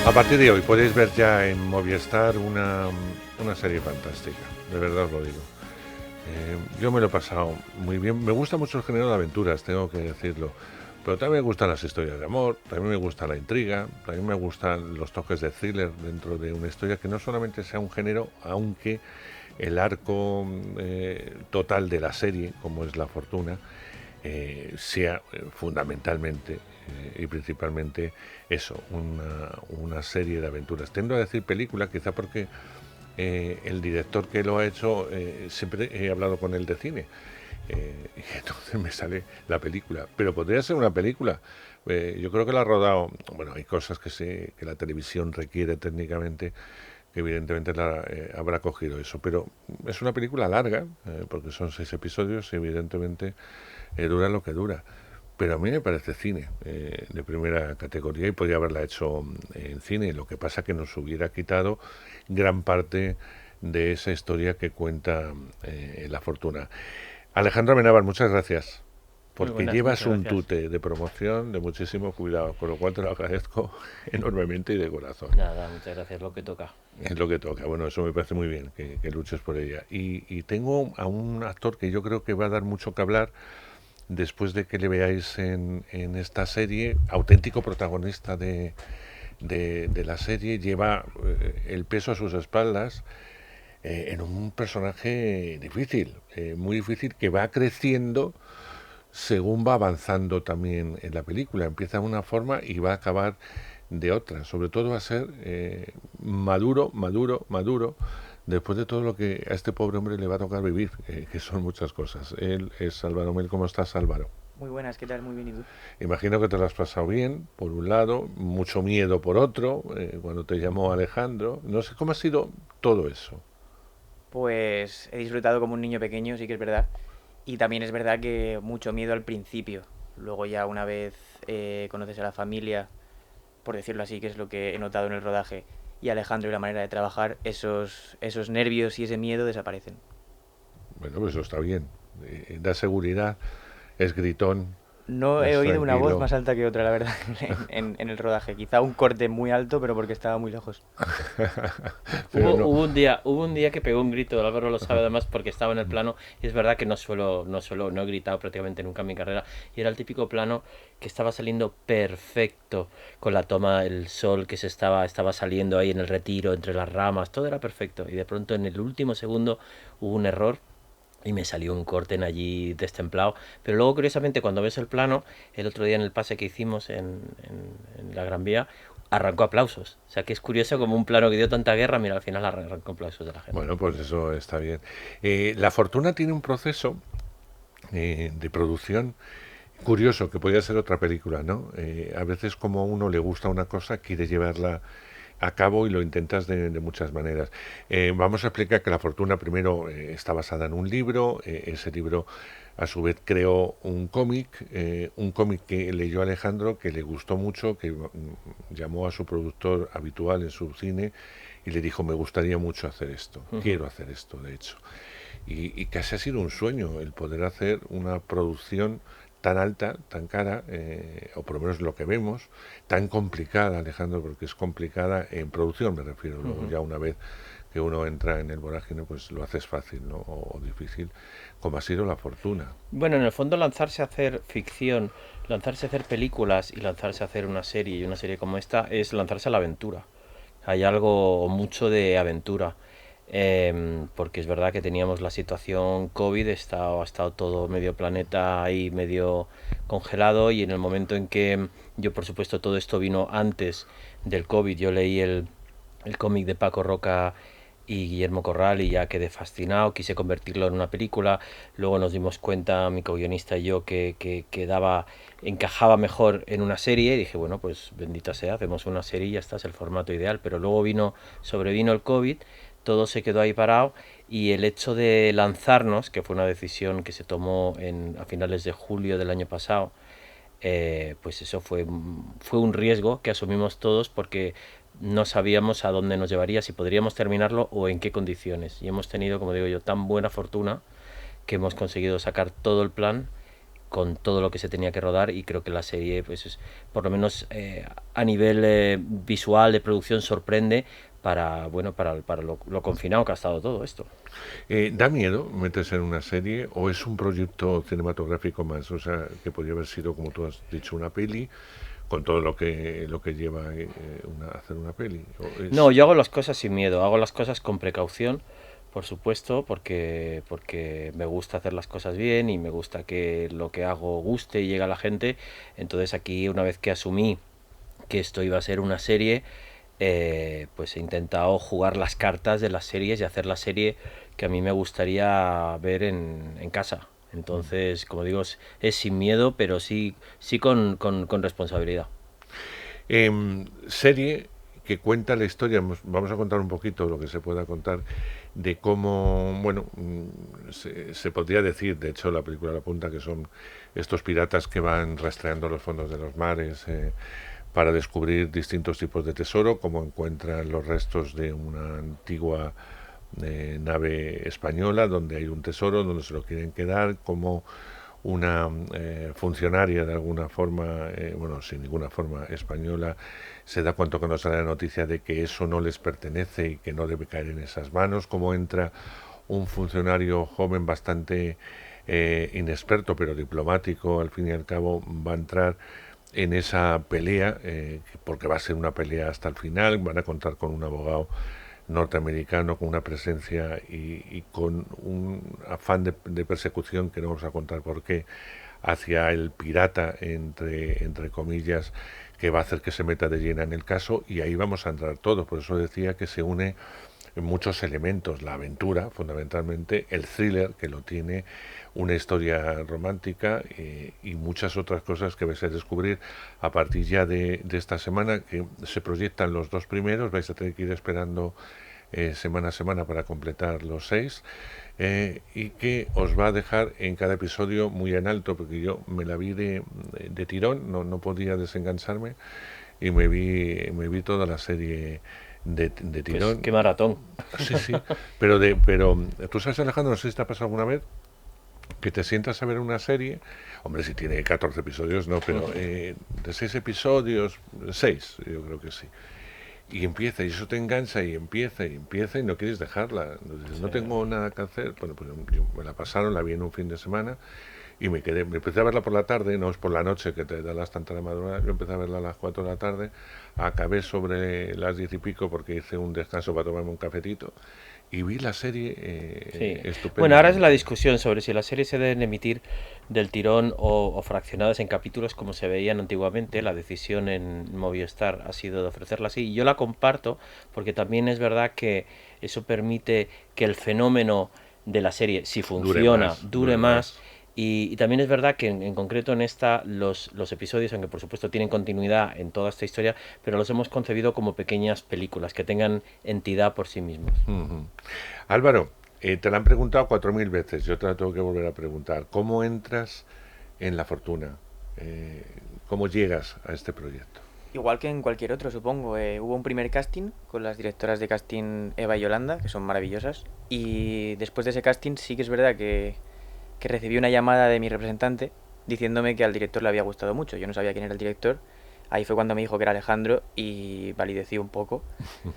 A partir de hoy podéis ver ya en Movistar una serie fantástica, de verdad os lo digo. Yo me lo he pasado muy bien. Me gusta mucho el género de aventuras, tengo que decirlo. Pero también me gustan las historias de amor, también me gusta la intriga, también me gustan los toques de thriller dentro de una historia que no solamente sea un género, aunque el arco total de la serie, como es La Fortuna, sea fundamentalmente y principalmente eso, una serie de aventuras. Tendo a decir película, quizá porque el director que lo ha hecho, siempre he hablado con él de cine. Y entonces me sale la película. Pero podría ser una película. Yo creo que la ha rodado. Bueno, hay cosas que la televisión requiere técnicamente, que evidentemente habrá cogido eso. Pero es una película larga, porque son 6 episodios y evidentemente dura lo que dura. Pero a mí me parece cine de primera categoría y podría haberla hecho en cine. Lo que pasa que nos hubiera quitado gran parte de esa historia que cuenta La Fortuna. Alejandro Amenábar, muchas gracias, Muy porque buenas, llevas muchas un gracias. tute de promoción de muchísimo cuidado, con lo cual te lo agradezco enormemente y de corazón. Nada, muchas gracias, lo que toca. Es lo que toca. Bueno, eso me parece muy bien, que luches por ella. Y tengo a un actor que yo creo que va a dar mucho que hablar después de que le veáis en esta serie, auténtico protagonista de la serie, lleva el peso a sus espaldas en un personaje difícil, muy difícil, que va creciendo según va avanzando también en la película. Empieza de una forma y va a acabar de otra. Sobre todo va a ser maduro, maduro, maduro, después de todo lo que a este pobre hombre le va a tocar vivir, que son muchas cosas. Él es Álvaro Mel. ¿Cómo estás, Álvaro? Muy buenas, ¿qué tal? Muy bien, ¿y tú? Imagino que te lo has pasado bien, por un lado, mucho miedo por otro, cuando te llamó Alejandro. No sé cómo ha sido todo eso. Pues he disfrutado como un niño pequeño, sí que es verdad. Y también es verdad que mucho miedo al principio. Luego ya una vez conoces a la familia, por decirlo así, que es lo que he notado en el rodaje, y Alejandro y la manera de trabajar, esos nervios y ese miedo desaparecen. Bueno, pues eso está bien. Da seguridad, es gritón, No he es oído una voz tranquilo. más alta que otra, la verdad, en el rodaje. Quizá un corte muy alto, pero porque estaba muy lejos. Pero no. Hubo un día que pegó un grito, Álvaro lo sabe además porque estaba en el plano y es verdad que no he gritado prácticamente nunca en mi carrera y era el típico plano que estaba saliendo perfecto con la toma del sol que estaba saliendo ahí en el retiro entre las ramas, todo era perfecto y de pronto en el último segundo hubo un error y me salió un corte en allí destemplado. Pero luego, curiosamente, cuando ves el plano, el otro día en el pase que hicimos en la Gran Vía, arrancó aplausos. O sea que es curioso como un plano que dio tanta guerra, mira, al final arrancó aplausos de la gente. Bueno, pues eso está bien. La Fortuna tiene un proceso de producción curioso, que podría ser otra película, ¿no? A veces como a uno le gusta una cosa, quiere llevarla a cabo y lo intentas de muchas maneras. Vamos a explicar que La Fortuna primero está basada en un libro, ese libro a su vez creó un cómic que leyó Alejandro, que le gustó mucho, que llamó a su productor habitual en su cine y le dijo, me gustaría mucho hacer esto, quiero hacer esto, de hecho. Y casi ha sido un sueño el poder hacer una producción tan alta, tan cara, o por lo menos lo que vemos, tan complicada, Alejandro, porque es complicada en producción, me refiero, luego ya una vez que uno entra en el vorágine, pues lo haces fácil, ¿no? O difícil, como ha sido La Fortuna. Bueno, en el fondo lanzarse a hacer ficción, lanzarse a hacer películas y lanzarse a hacer una serie y una serie como esta es lanzarse a la aventura. Hay algo mucho de aventura. Porque es verdad que teníamos la situación COVID, ha estado todo medio planeta ahí medio congelado y en el momento en que yo, por supuesto, todo esto vino antes del COVID, yo leí el cómic de Paco Roca y Guillermo Corral y ya quedé fascinado, quise convertirlo en una película, luego nos dimos cuenta, mi co-guionista y yo, que encajaba mejor en una serie y dije, bueno, pues bendita sea, hacemos una serie y ya está, es el formato ideal, pero luego sobrevino el COVID, todo se quedó ahí parado y el hecho de lanzarnos, que fue una decisión que se tomó a finales de julio del año pasado, pues eso fue un riesgo que asumimos todos porque no sabíamos a dónde nos llevaría, si podríamos terminarlo o en qué condiciones. Y hemos tenido, como digo yo, tan buena fortuna que hemos conseguido sacar todo el plan con todo lo que se tenía que rodar, y creo que la serie, pues por lo menos a nivel visual de producción, sorprende para lo confinado que ha estado todo esto. ¿Da miedo meterse en una serie o es un proyecto cinematográfico más? O sea, que podría haber sido, como tú has dicho, una peli, con todo lo que lleva hacer una peli. No, yo hago las cosas sin miedo, hago las cosas con precaución, por supuesto, porque me gusta hacer las cosas bien y me gusta que lo que hago guste y llegue a la gente. Entonces aquí, una vez que asumí que esto iba a ser una serie, pues he intentado jugar las cartas de las series y hacer la serie que a mí me gustaría ver en casa. Entonces, como digo, es sin miedo, pero sí con responsabilidad. Serie que cuenta la historia, vamos a contar un poquito lo que se pueda contar, de cómo, bueno, se podría decir, de hecho la película lo apunta, que son estos piratas que van rastreando los fondos de los mares para descubrir distintos tipos de tesoro, como encuentran los restos de una antigua nave española donde hay un tesoro, donde se lo quieren quedar, como una funcionaria de alguna forma, bueno, sin ninguna forma española, se da cuenta cuando sale la noticia de que eso no les pertenece y que no debe caer en esas manos, como entra un funcionario joven bastante inexperto pero diplomático, al fin y al cabo va a entrar en esa pelea, porque va a ser una pelea hasta el final, van a contar con un abogado norteamericano con una presencia y con un afán de persecución que no vamos a contar por qué hacia el pirata, entre comillas, que va a hacer que se meta de llena en el caso, y ahí vamos a entrar todos. Por eso decía que se une muchos elementos, la aventura fundamentalmente, el thriller que lo tiene, una historia romántica y muchas otras cosas que vais a descubrir a partir ya de esta semana, que se proyectan los 2 primeros, vais a tener que ir esperando semana a semana para completar los 6, y que os va a dejar en cada episodio muy en alto, porque yo me la vi de tirón, no podía desengancharme y me vi toda la serie de tirón. Pues qué maratón. Sí, pero tú sabes, Alejandro, no sé si te ha pasado alguna vez que te sientas a ver una serie, hombre, si tiene 14 episodios, no, pero de 6 episodios, 6, yo creo que sí, y empieza, y eso te engancha, y empieza y no quieres dejarla. Entonces, no tengo nada que hacer. Bueno, pues yo me la pasaron, la vi en un fin de semana y me empecé a verla por la tarde, no es por la noche que te da las tantas de madrugada. Yo empecé a verla a las 4 de la tarde, acabé sobre las 10 y pico porque hice un descanso para tomarme un cafetito y vi la serie estupenda. Bueno, ahora es la discusión sobre si las series se deben emitir del tirón o fraccionadas en capítulos como se veían antiguamente. La decisión en Movistar ha sido de ofrecerla así, y yo la comparto porque también es verdad que eso permite que el fenómeno de la serie, si funciona, dure más. Y también es verdad que en concreto en esta los episodios, aunque por supuesto tienen continuidad en toda esta historia, pero los hemos concebido como pequeñas películas que tengan entidad por sí mismos. Álvaro, te la han preguntado 4.000 veces, yo te la tengo que volver a preguntar. ¿Cómo entras en La Fortuna? ¿Cómo llegas a este proyecto? Igual que en cualquier otro, supongo. Hubo un primer casting con las directoras de casting Eva y Yolanda, que son maravillosas. Y después de ese casting sí que es verdad que recibí una llamada de mi representante diciéndome que al director le había gustado mucho. Yo no sabía quién era el director. Ahí fue cuando me dijo que era Alejandro y validecí un poco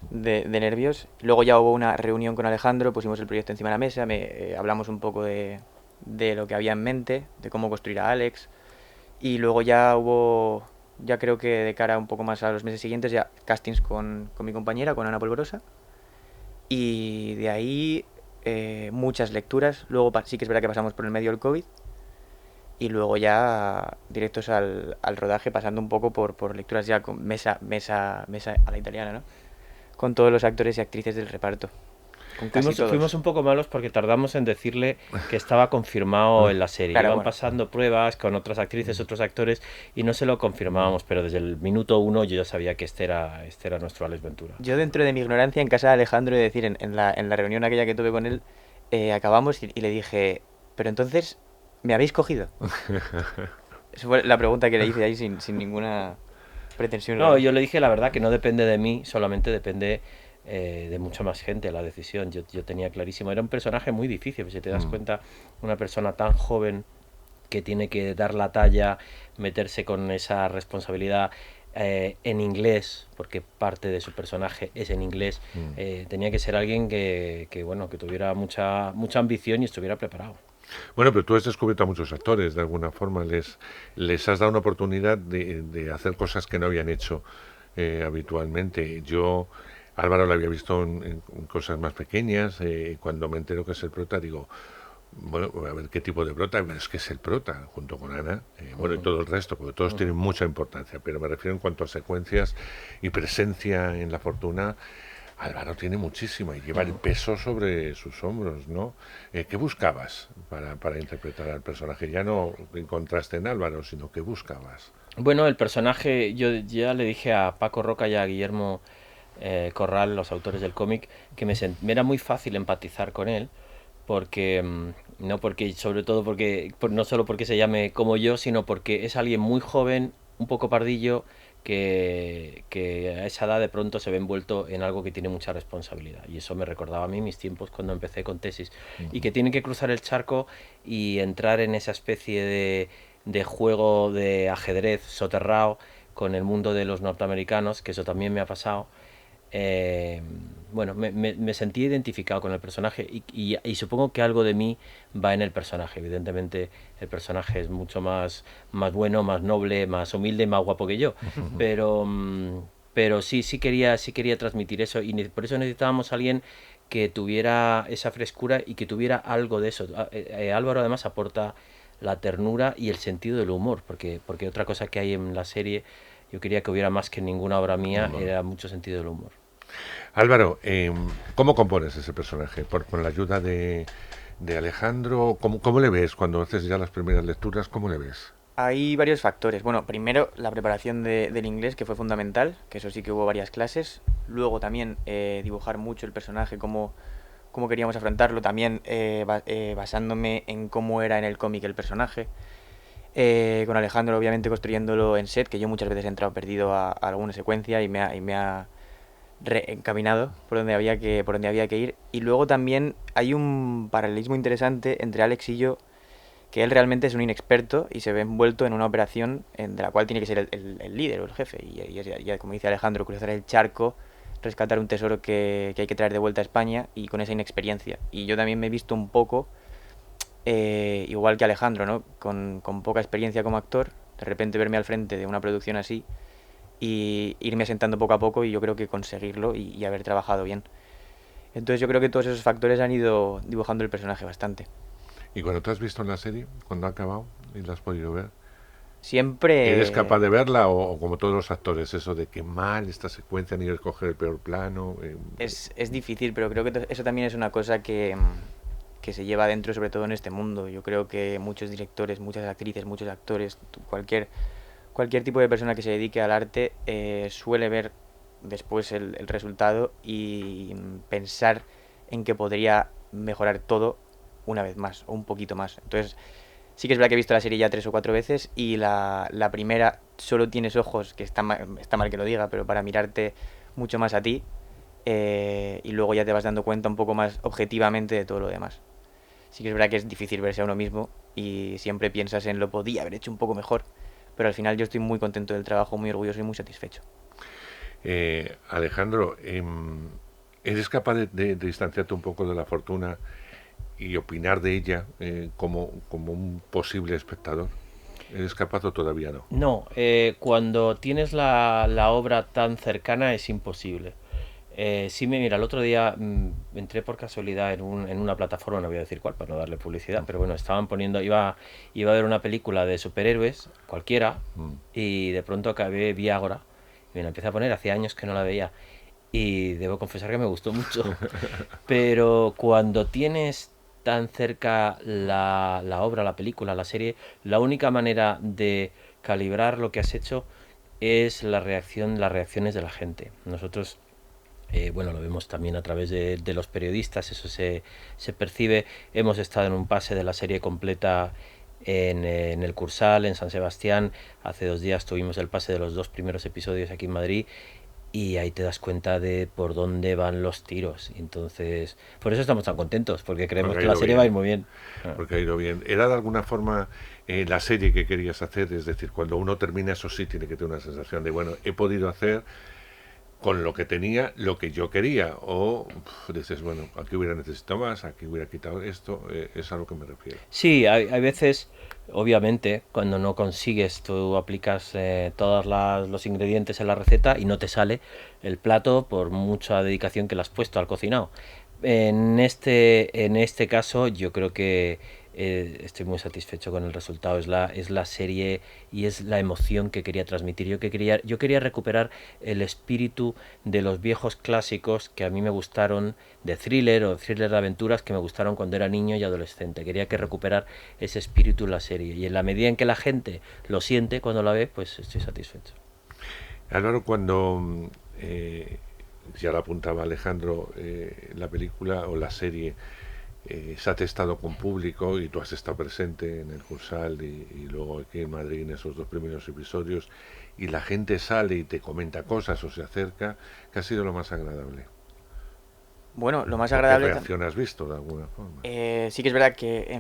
de nervios. Luego ya hubo una reunión con Alejandro, pusimos el proyecto encima de la mesa, hablamos un poco de lo que había en mente, de cómo construir a Alex. Y luego ya creo que de cara un poco más a los meses siguientes, ya castings con mi compañera, con Ana Polvorosa. Y de ahí muchas lecturas. Luego sí que es verdad que pasamos por el medio del COVID. Y luego ya directos al rodaje, pasando un poco por lecturas ya con mesa a la italiana, ¿no? Con todos los actores y actrices del reparto. Con casi todos. Fuimos un poco malos porque tardamos en decirle que estaba confirmado en la serie. Claro, Iban pasando pruebas con otras actrices, otros actores, y no se lo confirmábamos, pero desde el minuto 1 yo ya sabía que este era nuestro Alex Ventura. Yo, dentro de mi ignorancia, en casa de Alejandro, de decir, en la reunión aquella que tuve con él, acabamos y le dije, pero entonces, ¿me habéis cogido? Esa fue la pregunta que le hice ahí sin ninguna pretensión. No, yo le dije la verdad que no depende de mí, solamente depende de mucha más gente la decisión. Yo tenía clarísimo, era un personaje muy difícil, si te das cuenta, una persona tan joven que tiene que dar la talla, meterse con esa responsabilidad en inglés, porque parte de su personaje es en inglés. Tenía que ser alguien bueno, que tuviera mucha ambición y estuviera preparado. Bueno, pero tú has descubierto a muchos actores, de alguna forma, les has dado una oportunidad de hacer cosas que no habían hecho habitualmente. Yo, Álvaro lo había visto en cosas más pequeñas, cuando me entero que es el prota, digo, bueno, a ver qué tipo de prota, pero es que es el prota, junto con Ana, bueno, y todo el resto, porque todos tienen mucha importancia, pero me refiero en cuanto a secuencias y presencia en La Fortuna. Álvaro tiene muchísima y lleva el peso sobre sus hombros, ¿no? ¿Qué buscabas para interpretar al personaje? Ya no encontraste en Álvaro, sino ¿qué buscabas? Bueno, el personaje, yo ya le dije a Paco Roca y a Guillermo Corral, los autores del cómic, que me era muy fácil empatizar con él, porque no porque sobre todo porque no solo porque se llame como yo, sino porque es alguien muy joven, un poco pardillo, que a esa edad de pronto se ve envuelto en algo que tiene mucha responsabilidad, y eso me recordaba a mí mis tiempos cuando empecé con tesis, y que tiene que cruzar el charco y entrar en esa especie de juego de ajedrez soterrado con el mundo de los norteamericanos, que eso también me ha pasado. eh, bueno, me sentí identificado con el personaje, y supongo que algo de mí va en el personaje. Evidentemente el personaje es mucho más bueno, más noble, más humilde y más guapo que yo, pero, pero sí quería transmitir eso, y por eso necesitábamos a alguien que tuviera esa frescura y que tuviera algo de eso. Álvaro además aporta la ternura y el sentido del humor, porque otra cosa que hay en la serie, yo quería que hubiera más que en ninguna obra mía, Humor. era mucho sentido del humor. Álvaro, ¿cómo compones ese personaje? ¿Con la ayuda de Alejandro? ¿Cómo le ves cuando haces ya las primeras lecturas? ¿Cómo le ves? Hay varios factores. Bueno, primero la preparación del inglés, que fue fundamental, que eso sí que hubo varias clases. Luego también dibujar mucho el personaje, cómo queríamos afrontarlo, también basándome en cómo era en el cómic el personaje. Con Alejandro, obviamente, construyéndolo en set, que yo muchas veces he entrado perdido a alguna secuencia y me ha reencaminado por donde había que ir. Y luego también hay un paralelismo interesante entre Alex y yo, que él realmente es un inexperto y se ve envuelto en una operación de la cual tiene que ser el líder o el jefe. Y ya, como dice Alejandro, cruzar el charco, rescatar un tesoro que hay que traer de vuelta a España, y con esa inexperiencia. Y yo también me he visto un poco, igual que Alejandro, ¿no? Con poca experiencia como actor, de repente verme al frente de una producción así y irme asentando poco a poco, y yo creo que conseguirlo y haber trabajado bien. Entonces yo creo que todos esos factores han ido dibujando el personaje bastante. Y cuando te has visto en la serie, cuando ha acabado y la has podido ver, ¿eres capaz Siempre de verla o como todos los actores, eso de que mal esta secuencia ni escoger el peor plano? es difícil, pero creo que eso también es una cosa que se lleva dentro, sobre todo en este mundo. Yo creo que muchos directores, muchas actrices, muchos actores, cualquier tipo de persona que se dedique al arte suele ver después el resultado y pensar en que podría mejorar todo una vez más o un poquito más. Entonces, sí que es verdad que he visto la serie ya 3 o 4 veces, y la primera solo tienes ojos, que está mal que lo diga, pero para mirarte mucho más a ti, y luego ya te vas dando cuenta un poco más objetivamente de todo lo demás. Sí que es verdad que es difícil verse a uno mismo y siempre piensas en lo podía haber hecho un poco mejor, pero al final yo estoy muy contento del trabajo, muy orgulloso y muy satisfecho. Alejandro, ¿eres capaz de distanciarte un poco de La Fortuna y opinar de ella como un posible espectador? ¿Eres capaz o todavía no? No, cuando tienes la obra tan cercana es imposible. Sí, mira, el otro día entré por casualidad en una plataforma, no voy a decir cuál para no darle publicidad, pero bueno, estaban poniendo, iba a ver una película de superhéroes, cualquiera, Mm. y de pronto vi Ágora, y me la empecé a poner, hacía años que no la veía, y debo confesar que me gustó mucho. Pero cuando tienes tan cerca la obra, la película, la serie, la única manera de calibrar lo que has hecho es las reacciones de la gente. Nosotros, bueno, lo vemos también a través de los periodistas, eso se percibe. Hemos estado en un pase de la serie completa en el Cursal, en San Sebastián. Hace 2 días tuvimos el pase de los 2 primeros episodios aquí en Madrid, y ahí te das cuenta de por dónde van los tiros. Entonces, por eso estamos tan contentos, porque creemos Porque ha que la ido serie va a ir bien. muy bien. Ah. Porque ha ido bien. ¿Era de alguna forma la serie que querías hacer? Es decir, cuando uno termina, eso sí tiene que tener una sensación de, bueno, he podido hacer con lo que tenía lo que yo quería. O dices, bueno, aquí hubiera necesitado más, aquí hubiera quitado esto. Es a lo que me refiero. Sí, hay veces, obviamente, cuando no consigues, tú aplicas todos los ingredientes en la receta y no te sale el plato por mucha dedicación que le has puesto al cocinado. En este caso, yo creo que estoy muy satisfecho con el resultado. Es la serie y es la emoción que quería transmitir. Yo quería recuperar el espíritu de los viejos clásicos que a mí me gustaron, de thriller o thriller de aventuras, que me gustaron cuando era niño y adolescente. Quería que recuperar ese espíritu en la serie. Y en la medida en que la gente lo siente cuando la ve, pues estoy satisfecho. Álvaro, cuando ya lo apuntaba Alejandro, la película o la serie se ha testado con público y tú has estado presente en el Cursal y luego aquí en Madrid en esos 2 primeros episodios y la gente sale y te comenta cosas o se acerca, ¿qué ha sido lo más agradable? Bueno, lo más ¿O qué agradable, reacción has visto de alguna forma? sí que es verdad que,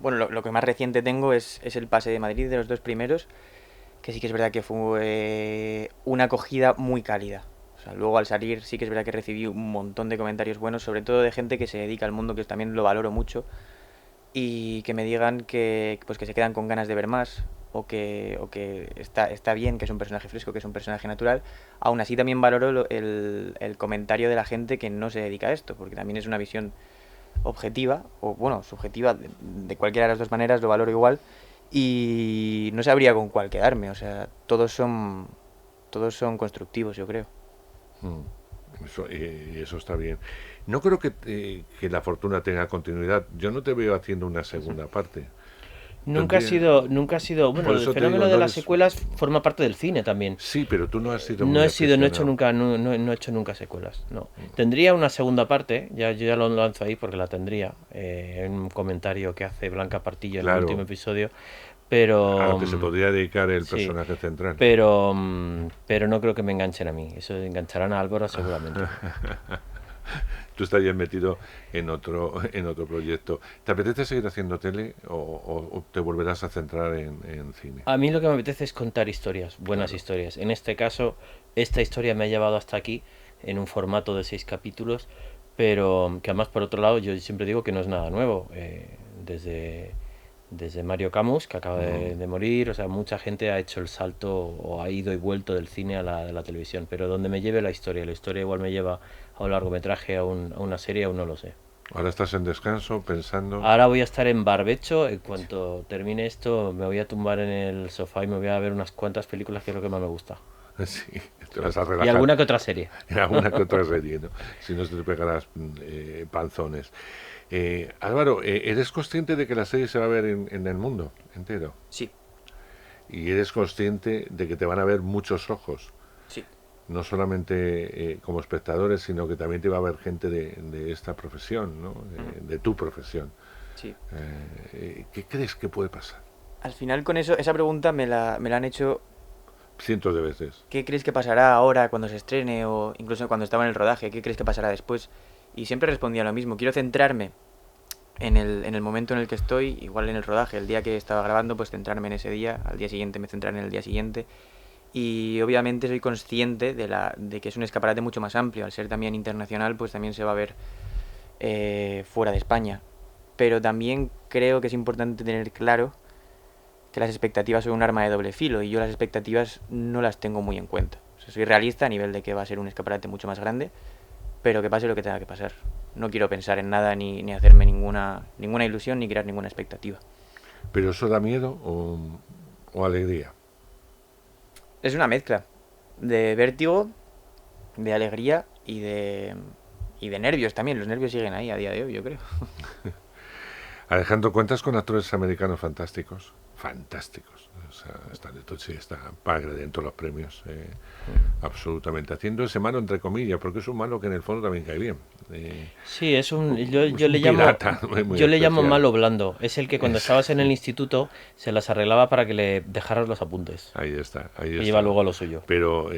bueno, lo que más reciente tengo es el pase de Madrid de los 2 primeros, que sí que es verdad que fue una acogida muy cálida. O sea, luego al salir sí que es verdad que recibí un montón de comentarios buenos, sobre todo de gente que se dedica al mundo, que también lo valoro mucho, y que me digan que, pues, que se quedan con ganas de ver más, o que está bien, que es un personaje fresco, que es un personaje natural. Aún así también valoro el comentario de la gente que no se dedica a esto, porque también es una visión objetiva, o bueno, subjetiva, de cualquiera de las dos maneras, lo valoro igual, y no sabría con cuál quedarme. O sea, todos son constructivos, yo creo. Eso, y eso está bien. No creo que la fortuna tenga continuidad. Yo no te veo haciendo una segunda parte. Tendría, Nunca ha sido, bueno, por el eso te digo, fenómeno de no las eres... secuelas forma parte del cine también. Sí, pero tú no has sido No muy he sido, no he hecho aficionado. nunca, no he hecho nunca secuelas, no. Tendría una segunda parte, yo ya lo lanzo ahí porque la tendría, en un comentario que hace Blanca Partillo en el último Claro, episodio, a pero lo que se podría dedicar el sí, personaje central. pero no creo que me enganchen a mí, eso engancharán a Álvaro seguramente. Tú estarías metido en otro proyecto. ¿Te apetece seguir haciendo tele o te volverás a centrar en cine? A mí lo que me apetece es contar historias, buenas Claro. historias. En este caso, esta historia me ha llevado hasta aquí en un formato de 6 capítulos, pero que además por otro lado yo siempre digo que no es nada nuevo. Desde Mario Camus, que acaba Mm. de morir, o sea, mucha gente ha hecho el salto o ha ido y vuelto del cine a la televisión, pero donde me lleve la historia igual me lleva a un largometraje, a una serie, aún no lo sé. Ahora estás en descanso pensando. Ahora voy a estar en barbecho. En cuanto termine esto, me voy a tumbar en el sofá y me voy a ver unas cuantas películas que es lo que más me gusta. Sí, te vas a Y relajar alguna que otra serie. en alguna que otra serie, ¿no? Si no te pegarás panzones. Álvaro, ¿eres consciente de que la serie se va a ver en el mundo entero? Sí, Y eres consciente de que te van a ver muchos ojos, sí. no solamente como espectadores, sino que también te va a ver gente de esta profesión, ¿no? Ujú, De tu profesión. sí. ¿Qué crees que puede pasar? Al final con eso, esa pregunta me la han hecho. Cientos de veces. ¿Qué crees que pasará ahora cuando se estrene o incluso cuando estaba en el rodaje? ¿Qué crees que pasará después? Y siempre respondía lo mismo. Quiero centrarme en el momento en el que estoy, igual en el rodaje. El día que estaba grabando, pues centrarme en ese día. Al día siguiente me centraré en el día siguiente. Y obviamente soy consciente de que es un escaparate mucho más amplio. Al ser también internacional, pues también se va a ver fuera de España. Pero también creo que es importante tener claro que las expectativas son un arma de doble filo y yo las expectativas no las tengo muy en cuenta. O sea, soy realista a nivel de que va a ser un escaparate mucho más grande, pero que pase lo que tenga que pasar. No quiero pensar en nada ni hacerme ninguna ilusión ni crear ninguna expectativa. ¿Pero eso da miedo o alegría? Es una mezcla de vértigo, de alegría y de nervios también. Los nervios siguen ahí a día de hoy, yo creo. Alejandro, ¿cuentas con actores americanos fantásticos? Fantásticos. O sea, está Pagre dentro de los premios, absolutamente. Haciendo ese malo entre comillas, porque es un malo que en el fondo también cae bien. Sí, Es yo un le llamo, pirata muy yo le llamo especial. malo blando. Es el que cuando Es- estabas en el instituto se las arreglaba para que le dejaras los apuntes. ahí está, ahí Que lleva está. luego a lo suyo. Pero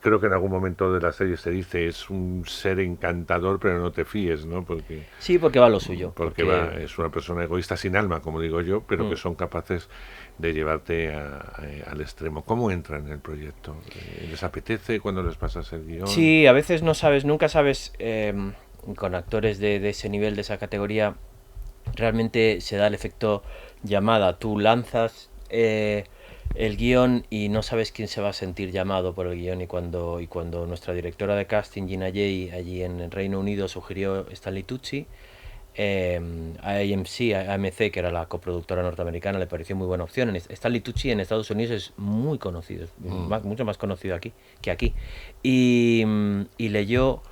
creo que en algún momento de la serie se dice es un ser encantador, pero no te fíes, ¿no? Sí, porque va a lo suyo. Porque Porque es una persona egoísta sin alma, como digo yo, pero que mm, son capaces de llevarte al extremo. ¿Cómo entran en el proyecto? ¿Les apetece cuando les pasas el guión? sí, a veces no sabes, nunca sabes con actores de ese nivel, de esa categoría, realmente se da el efecto llamada. Tú lanzas el guión y no sabes quién se va a sentir llamado por el guión. Y cuando nuestra directora de casting, Gina Jay, allí en el Reino Unido, sugirió Stanley Tucci, a AMC, que era la coproductora norteamericana, le pareció muy buena opción. Stanley Tucci en Estados Unidos es muy conocido, Mm. mucho más conocido aquí que aquí. Y leyó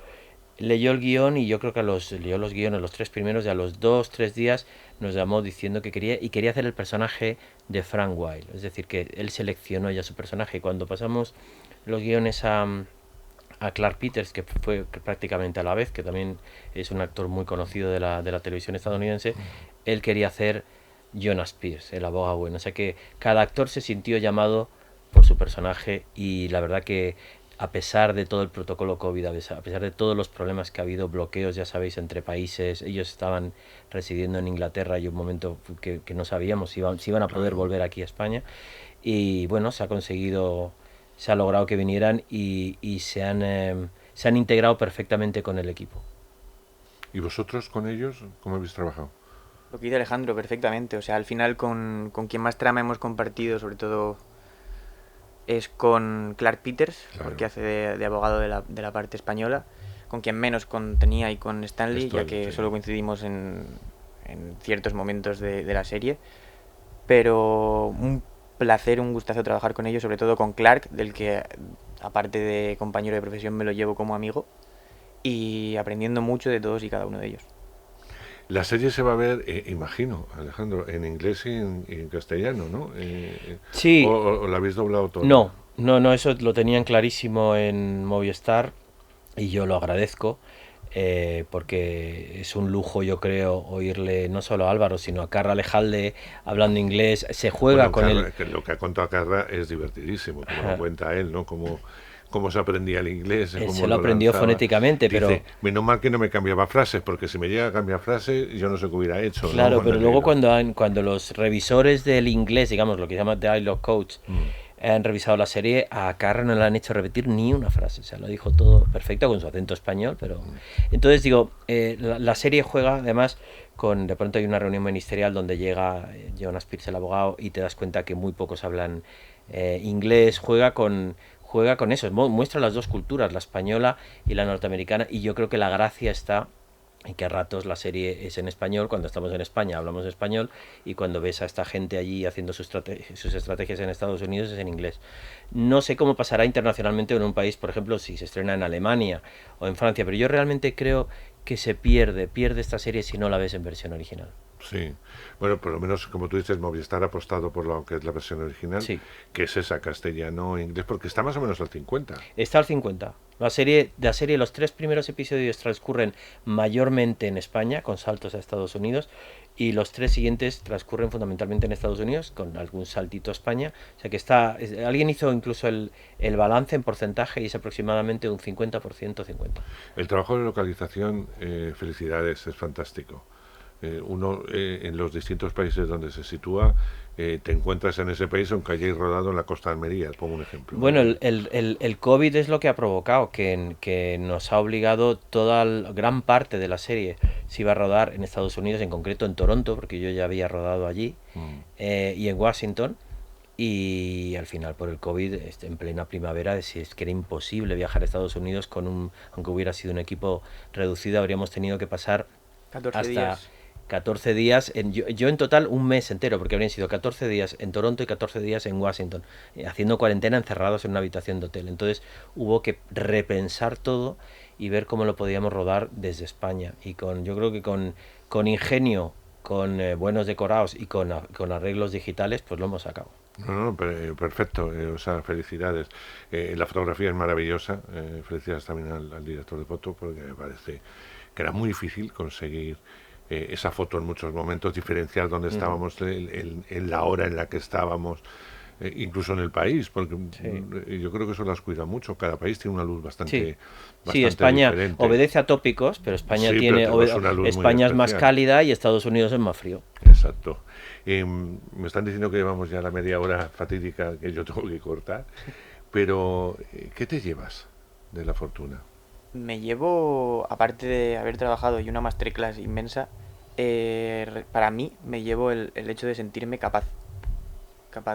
el guión y yo creo que leyó los guiones, los tres primeros, y a los 2, 3 días nos llamó diciendo que quería hacer el personaje de Frank Wilde. Es decir, que él seleccionó ya su personaje. Y cuando pasamos los guiones a Clark Peters, que fue prácticamente a la vez, que también es un actor muy conocido de la televisión estadounidense, él quería hacer Jonas Pierce, el abogado bueno. O sea que cada actor se sintió llamado por su personaje y la verdad que a pesar de todo el protocolo COVID, a pesar de todos los problemas que ha habido, bloqueos, ya sabéis, entre países, ellos estaban residiendo en Inglaterra y un momento que no sabíamos si iban a poder Claro. volver aquí a España. Y bueno, se ha logrado que vinieran y se han integrado perfectamente con el equipo. ¿Y vosotros con ellos cómo habéis trabajado? Lo que dice Alejandro perfectamente. O sea, al final con quien más trama hemos compartido, sobre todo, es con Clark Peters, porque Claro, hace de abogado de la parte española. Con quien menos tenía y con Stanley, esto ya es, que sí. solo coincidimos en ciertos momentos de la serie. Pero un placer, un gustazo trabajar con ellos, sobre todo con Clark, del que aparte de compañero de profesión me lo llevo como amigo y aprendiendo mucho de todos y cada uno de ellos. La serie se va a ver, imagino, Alejandro, en inglés y en castellano, ¿no? Sí, O la habéis doblado toda. no, eso lo tenían clarísimo en Movistar y yo lo agradezco porque es un lujo, yo creo, oírle no solo a Álvaro, sino a Carra Alejalde hablando inglés. Se juega Bueno, con él. Que lo que ha contado Carra es divertidísimo, como lo cuenta él, ¿no? Cómo se aprendía el inglés, Él cómo se lo lo aprendió lanzaba. fonéticamente, pero Dice, menos mal que no me cambiaba frases, porque si me llega a cambiar frases, yo no sé qué hubiera hecho, ¿no? claro, Con pero el luego hilo. cuando los revisores del inglés, digamos, lo que se llama Dialogue Coach, Mm. han revisado la serie, a Carra no le han hecho repetir ni una frase. O sea, lo dijo todo perfecto con su acento español, pero... Entonces digo, la serie juega además de pronto hay una reunión ministerial donde llega Jonas Pierce, el abogado, y te das cuenta que muy pocos hablan inglés, juega con eso, muestra las dos culturas, la española y la norteamericana, y yo creo que la gracia está en que a ratos la serie es en español, cuando estamos en España hablamos español y cuando ves a esta gente allí haciendo sus estrategias en Estados Unidos es en inglés. No sé cómo pasará internacionalmente en un país, por ejemplo, si se estrena en Alemania o en Francia, pero yo realmente creo que pierde esta serie si no la ves en versión original. Sí, bueno, por lo menos como tú dices, Movistar ha apostado por lo que es la versión original, Sí, que es esa castellano-inglés, porque está más o menos al 50. está al 50. La serie, los tres primeros episodios transcurren mayormente en España, con saltos a Estados Unidos, y los tres siguientes transcurren fundamentalmente en Estados Unidos, con algún saltito a España. O sea que alguien hizo incluso el balance en porcentaje y es aproximadamente un 50%, 50. El trabajo de localización, felicidades, es fantástico. Uno en los distintos países donde se sitúa, te encuentras en ese país aunque hayáis rodado en la costa de Almería, pongo un ejemplo. Bueno, el COVID es lo que ha provocado, que nos ha obligado gran parte de la serie se iba a rodar en Estados Unidos, en concreto en Toronto, porque yo ya había rodado allí, Mm. y en Washington, y al final por el COVID, en plena primavera, es que era imposible viajar a Estados Unidos aunque hubiera sido un equipo reducido, habríamos tenido que pasar 14 hasta días. 14 días, yo en total un mes entero, porque habrían sido 14 días en Toronto y 14 días en Washington, haciendo cuarentena encerrados en una habitación de hotel. Entonces hubo que repensar todo y ver cómo lo podíamos rodar desde España. Y yo creo que con ingenio, con buenos decorados y con arreglos digitales, pues lo hemos sacado. No, no, perfecto, o sea, felicidades. La fotografía es maravillosa, felicidades también al director de foto porque me parece que era muy difícil conseguir esa foto en muchos momentos, diferenciar dónde estábamos, en la hora en la que estábamos, incluso en el país, porque yo creo que eso las cuida mucho. Cada país tiene una luz Sí, bastante, sí, bastante España diferente. obedece a tópicos, pero España Sí, pero tiene, tenemos una luz muy España es más especial. cálida y Estados Unidos es más frío. Exacto. Me están diciendo que llevamos ya la media hora fatídica que yo tengo que cortar, pero ¿qué te llevas de la fortuna? Me llevo, aparte de haber trabajado y una masterclass inmensa, para mí me llevo el hecho de sentirme capaz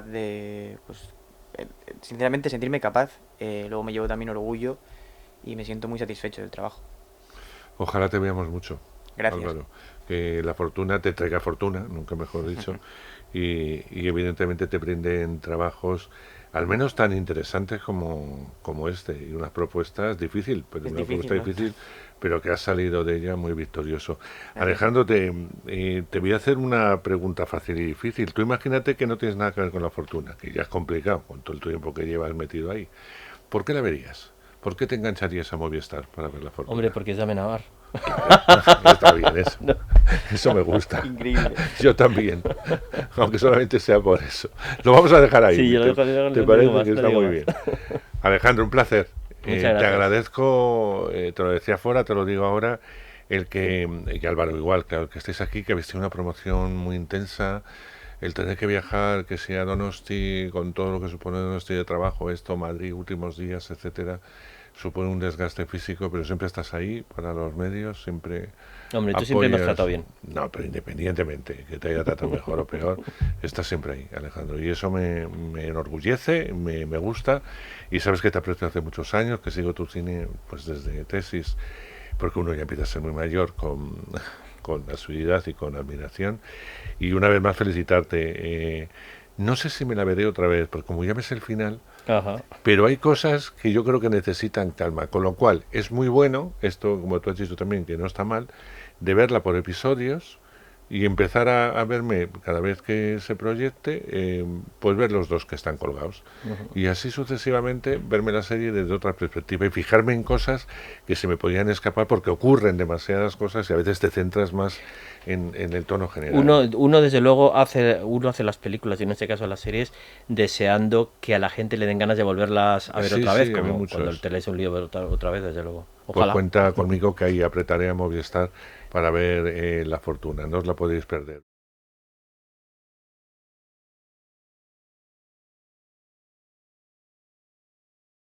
de, pues, sinceramente sentirme capaz. Luego me llevo también orgullo y me siento muy satisfecho del trabajo. Ojalá te veamos mucho, Gracias. Álvaro. Que la fortuna te traiga fortuna, nunca mejor dicho, y evidentemente te brinden trabajos al menos tan interesantes como este, y unas propuestas difícil, pero Es una propuesta difícil, ¿no? difícil, pero que has salido de ella muy victorioso. Gracias. Alejandro, te voy a hacer una pregunta fácil y difícil. Tú imagínate que no tienes nada que ver con la fortuna, que ya es complicado con todo el tiempo que llevas metido ahí. ¿Por qué la verías? ¿Por qué te engancharías a Movistar para ver la fortuna? Hombre, porque es de Amenábar. Está bien eso. Eso me gusta. Increíble. Yo también. Aunque solamente sea por eso. Lo vamos a dejar ahí. Sí, yo lo ¿Te, dejo, te no parece digo más, que no está digo muy más. bien? Alejandro, un placer. Muchas Te gracias. agradezco, te lo decía fuera, te lo digo ahora, y Álvaro igual, claro, que estéis aquí, que habéis tenido una promoción muy intensa, el tener que viajar, que sea Donosti, con todo lo que supone Donosti de trabajo, esto, Madrid, últimos días, etcétera, supone un desgaste físico, pero siempre estás ahí para los medios, siempre Hombre, tú siempre me has apoyas. tratado bien. No, pero independientemente, que te haya tratado mejor o peor, estás siempre ahí, Alejandro. Y eso me enorgullece, me gusta. Y sabes que te aprecio hace muchos años, que sigo tu cine pues desde tesis, porque uno ya empieza a ser muy mayor con asiduidad y con admiración. Y una vez más felicitarte. No sé si me la veré otra vez, porque como ya me sé el final, Ajá. pero hay cosas que yo creo que necesitan calma, con lo cual es muy bueno, esto como tú has dicho también, que no está mal, de verla por episodios y empezar a verme cada vez que se proyecte, pues ver los dos que están colgados. Y así sucesivamente verme la serie desde otra perspectiva y fijarme en cosas que se me podían escapar porque ocurren demasiadas cosas y a veces te centras más en el tono general. Uno desde luego uno hace las películas y en este caso las series deseando que a la gente le den ganas de volverlas a ver Sí, otra vez, sí, a mí como mucho cuando eso. te lees un libro otra vez, desde luego. Pues Ojalá. cuenta conmigo que ahí apretaré a Movistar para ver La Fortuna, no os la podéis perder.